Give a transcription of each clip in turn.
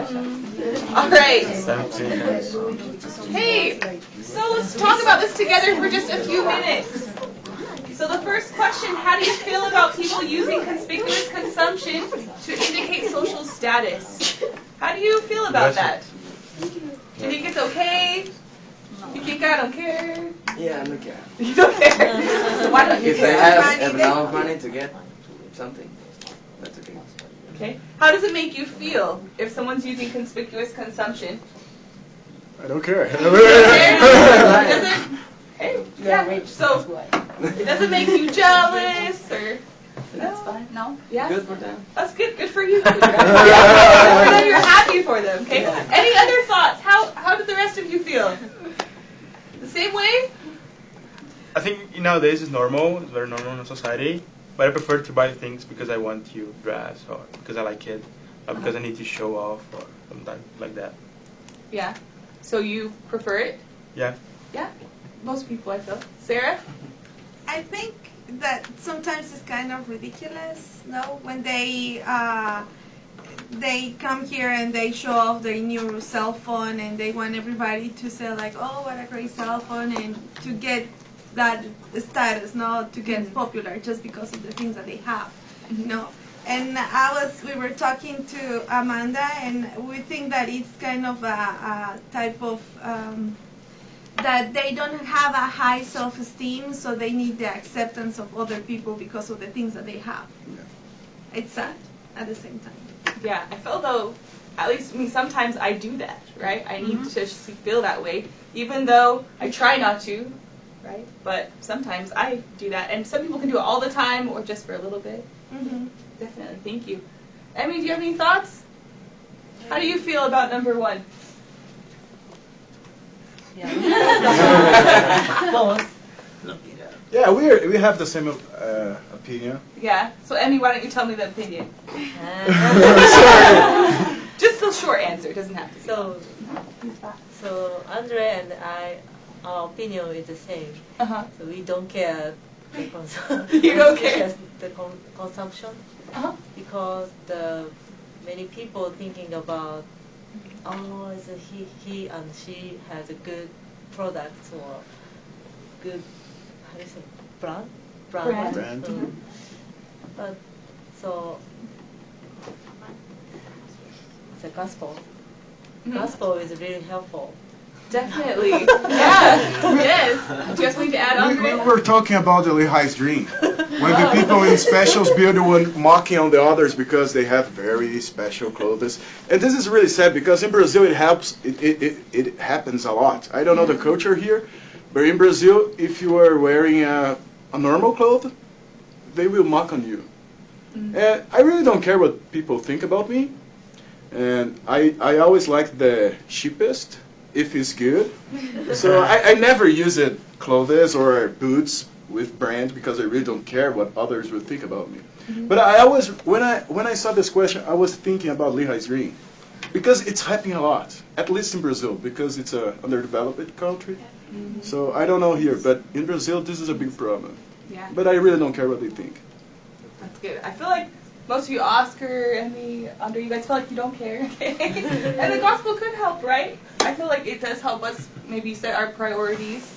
All right. Hey, so let's talk about this together for just a few minutes. So the first question, how do you feel about people using conspicuous consumption to indicate social status? How do you feel about that? Do you think it's okay? You think I don't care? Yeah, I don't care. You don't care? So why don't you If they care? have enough money to get something, that's okay. Okay. How does it make you feel if someone's using conspicuous consumption? I don't care. Does it? Hey, yeah. So it doesn't make you jealous or? That's fine. No? Yeah. Good for them. That's good. Good for you. Good for them. You're happy for them. Okay. Yeah. Any other thoughts? How did the rest of you feel? The same way? I think nowadays it's normal. It's very normal in society. But I prefer to buy things because I want to dress or because I like it, or because I need to show off or something like that. Yeah. So you prefer it? Yeah. Yeah. Most people, I feel. Sarah? I think that sometimes it's kind of ridiculous, no? When they come here and they show off their new cell phone and they want everybody to say like, oh, what a great cell phone, and to get that status, no, to get popular just because of the things that they have, you know. And we were talking to Amanda, and we think that it's kind of a type of that they don't have a high self-esteem, so they need the acceptance of other people because of the things that they have. Yeah. It's sad at the same time. Yeah. I feel though, at least sometimes I do that, right? I need to feel that way, even though I try not to, right? But sometimes I do that, and some people can do it all the time or just for a little bit. Definitely. Thank you. Emmy, do you have any thoughts? How do you feel about number one? Yeah, we have the same opinion. Yeah. So Emmy, why don't you tell me the opinion? Just a short answer. It doesn't have to be. So Andre and I, our opinion is the same. So we don't care the You don't care the consumption because the many people thinking about is he and she has a good products or good brand. But so the gospel is really helpful. Definitely. Yeah. Yes. Do you guys need to add on? We were talking about the Lehi's dream. When the people in specials build one mocking on the others because they have very special clothes. And this is really sad because in Brazil it happens a lot. I don't know the culture here, but in Brazil if you are wearing a normal clothes, they will mock on you. And I really don't care what people think about me. And I always like the cheapest if it's good. So I never use it clothes or boots with brands because I really don't care what others would think about me. But I always, when I saw this question, I was thinking about Lehi's dream. Because it's happening a lot, at least in Brazil, because it's an underdeveloped country. So I don't know here, but in Brazil this is a big problem. Yeah. But I really don't care what they think. That's good. I feel like most of you, Oscar, Emmy, Andre, you guys feel like you don't care, okay? And the gospel could help, right? I feel like it does help us maybe set our priorities.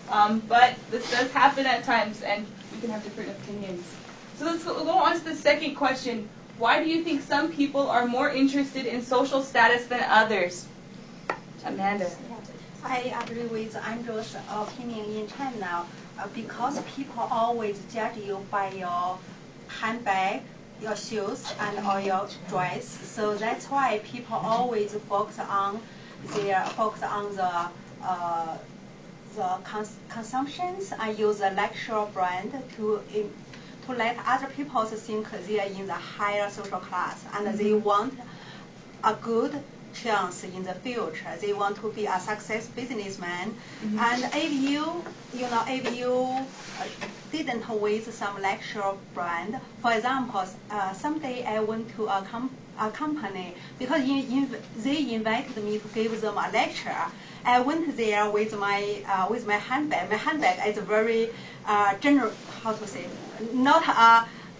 But this does happen at times, and we can have different opinions. So let's go on to the second question. Why do you think some people are more interested in social status than others? Amanda. I agree with Andrew's opinion in China because people always judge you by your handbag, your shoes, and or your dress. So that's why people always focus on the consumptions and use a luxury brand to let other people think they are in the higher social class and they want a good chance in the future. They want to be a success businessman. And if you didn't with some luxury brand, for example, someday I went to a company because they invited me to give them a lecture. I went there with my handbag. My handbag is very general. How to say? Not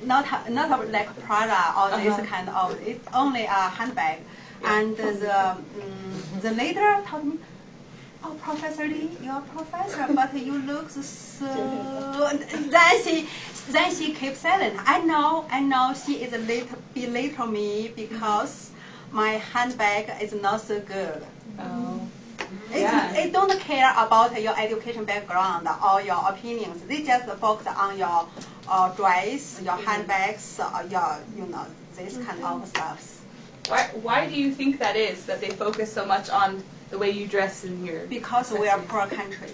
like Prada or this kind of. It's only a handbag. And the leader told me, "Oh, Professor Lee, you are professor, but you look so." Then she kept silent. I know she is a little belittle me because my handbag is not so good. Oh. They don't care about your education background or your opinions. They just focus on your dress, your handbags, your this kind of stuff. Why do you think that is, that they focus so much on the way you dress in your... Because we are a poor country.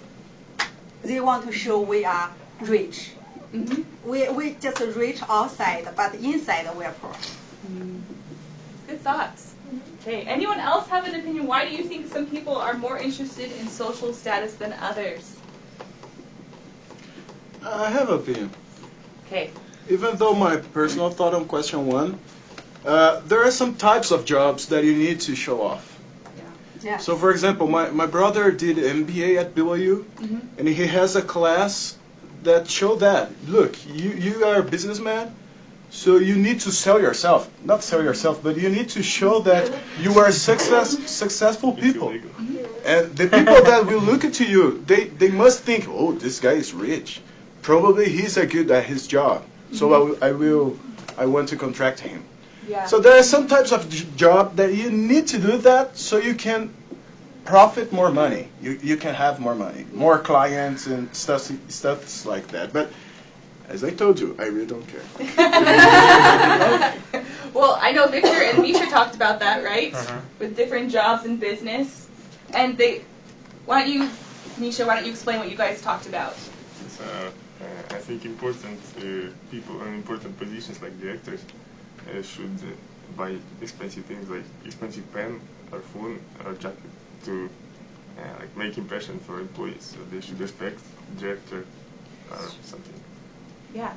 They want to show we are rich. Mm-hmm. We just rich outside, but inside we are poor. Good thoughts. Okay, anyone else have an opinion? Why do you think some people are more interested in social status than others? I have an opinion. Okay. Even though my personal thought on question 1, there are some types of jobs that you need to show off. Yeah. So for example, my brother did MBA at BYU, and he has a class that showed that, look, you are a businessman, so you need to sell yourself. Not sell yourself, but you need to show that you are successful people. And the people that will look at you, they must think, oh, this guy is rich. Probably he's good at his job. So I want to contract him. Yeah. So there are some types of job that you need to do that so you can profit more money. You can have more money, more clients and stuff like that. But as I told you, I really don't care. Well, I know Victor and Misha talked about that, right? With different jobs in business. And why don't you explain what you guys talked about? I think important people in important positions like directors should buy expensive things like expensive pen or phone or jacket to like make impression for employees. So they should respect the director or something. Yeah.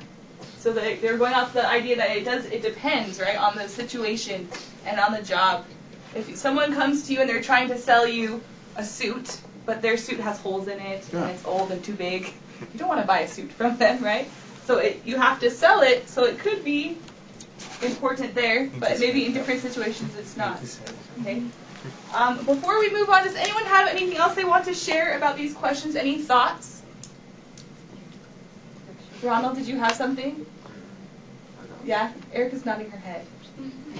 So they're going off the idea that it depends, right, on the situation and on the job. If someone comes to you and they're trying to sell you a suit, but their suit has holes in it and it's old and too big, you don't want to buy a suit from them, right? So you have to sell it, so it could be important there, but maybe in different situations it's not. Okay. Before we move on, does anyone have anything else they want to share about these questions? Any thoughts? Ronald, did you have something? Yeah? Erica's nodding her head.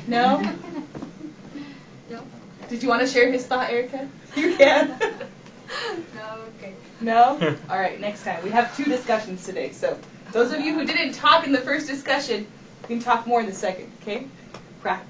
No? No. Did you want to share his thought, Erica? You can. No, okay. No? All right, next time. We have 2 discussions today, so those of you who didn't talk in the first discussion, you can talk more in the second, okay? Practice.